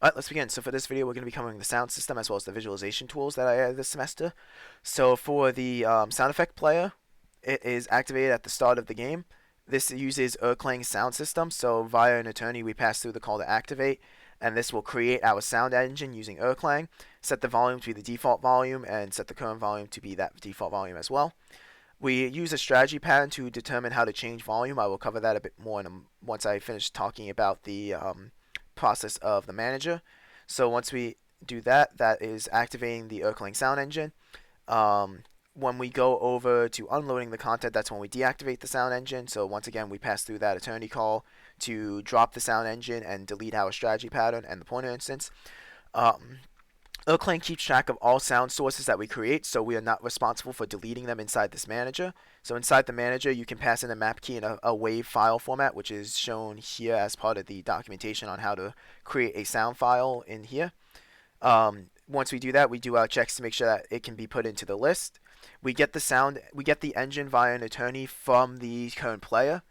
Alright, let's begin. So for this video, we're going to be covering the sound system as well as the visualization tools that I added this semester. So for the sound effect player, it is activated at the start of the game. This uses Erklang's sound system, so via an attorney we pass through the call to activate, and this will create our sound engine using Erklang, set the volume to be the default volume, and set the current volume to be that default volume as well. We use a strategy pattern to determine how to change volume. I will cover that a bit more once I finish talking about the process of the manager. So once we do that, that is activating the Erklang sound engine. When we go over to unloading the content, that's when we deactivate the sound engine. So once again, we pass through that attorney call to drop the sound engine and delete our strategy pattern and the pointer instance. Erklang keeps track of all sound sources that we create, so we are not responsible for deleting them inside this manager. So inside the manager, you can pass in a map key in a WAV file format, which is shown here as part of the documentation on how to create a sound file in here. Once we do that, we do our checks to make sure that it can be put into the list. We get the engine via an attorney from the current player,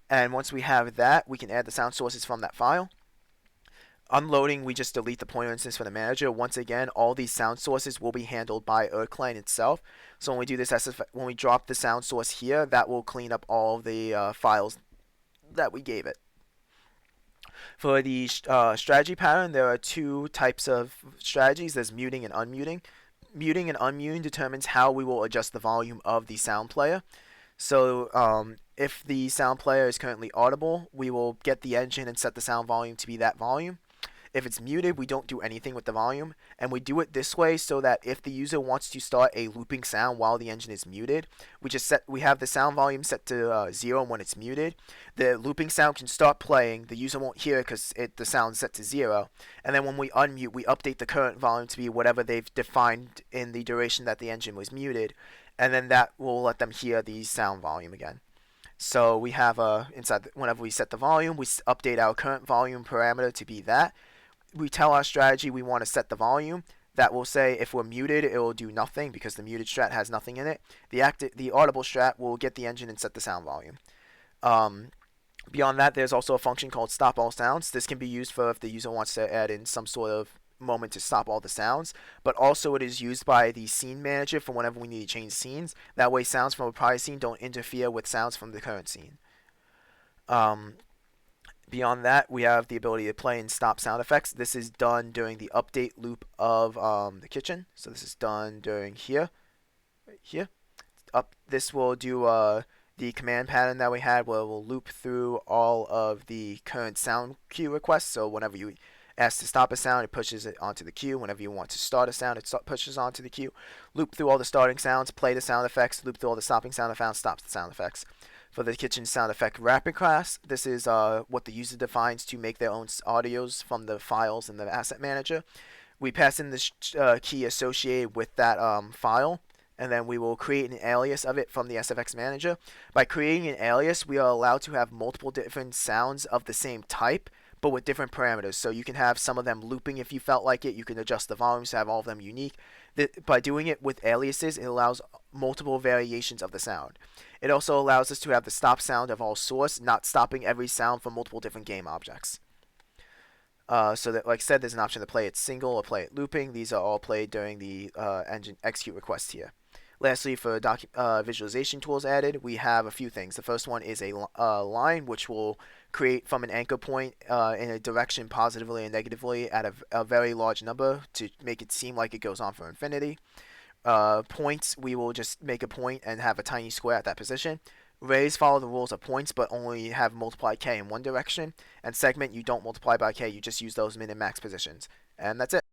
and once we have that, we can add the sound sources from that file. Unloading, we just delete the pointer instance for the manager. Once again, all these sound sources will be handled by Erklang itself. So when we do this, when we drop the sound source here, that will clean up all the files that we gave it. For the strategy pattern, there are two types of strategies. There's muting and unmuting. Muting and unmuting determines how we will adjust the volume of the sound player. So if the sound player is currently audible, we will get the engine and set the sound volume to be that volume. If it's muted, we don't do anything with the volume, and we do it this way so that if the user wants to start a looping sound while the engine is muted, we have the sound volume set to 0 when it's muted. The looping sound can start playing, the user won't hear it because the sound's set to 0, and then when we unmute, we update the current volume to be whatever they've defined in the duration that the engine was muted, and then that will let them hear the sound volume again. So we have whenever we set the volume, we update our current volume parameter to be that. We tell our strategy we want to set the volume. That will say if we're muted, it will do nothing because the muted strat has nothing in it. The audible strat will get the engine and set the sound volume. Beyond that, there's also a function called stop all sounds. This can be used for if the user wants to add in some sort of moment to stop all the sounds, but also it is used by the scene manager for whenever we need to change scenes. That way sounds from a prior scene don't interfere with sounds from the current scene. Beyond that, we have the ability to play and stop sound effects. This is done during the update loop of the kitchen. So this is done during here, right here. This will do the command pattern that we had, where we'll loop through all of the current sound cue requests. So whenever you ask to stop a sound, it pushes it onto the queue. Whenever you want to start a sound, it pushes onto the queue. Loop through all the starting sounds, play the sound effects, loop through all the stopping sound effects, stops the sound effects. For the kitchen sound effect wrapping class, this is what the user defines to make their own audios from the files in the asset manager. We pass in this key associated with that file, and then we will create an alias of it from the SFX manager. By creating an alias, we are allowed to have multiple different sounds of the same type, but with different parameters. So you can have some of them looping if you felt like it. You can adjust the volumes to have all of them unique. By doing it with aliases, it allows multiple variations of the sound. It also allows us to have the stop sound of all source, not stopping every sound from multiple different game objects. So that, like I said, there's an option to play it single or play it looping. These are all played during the engine execute request here. Lastly, for visualization tools added, we have a few things. The first one is a line, which will create from an anchor point in a direction positively and negatively at a very large number to make it seem like it goes on for infinity. Points, we will just make a point and have a tiny square at that position. Rays follow the rules of points, but only have multiply k in one direction. And segment, you don't multiply by k, you just use those min and max positions. And that's it.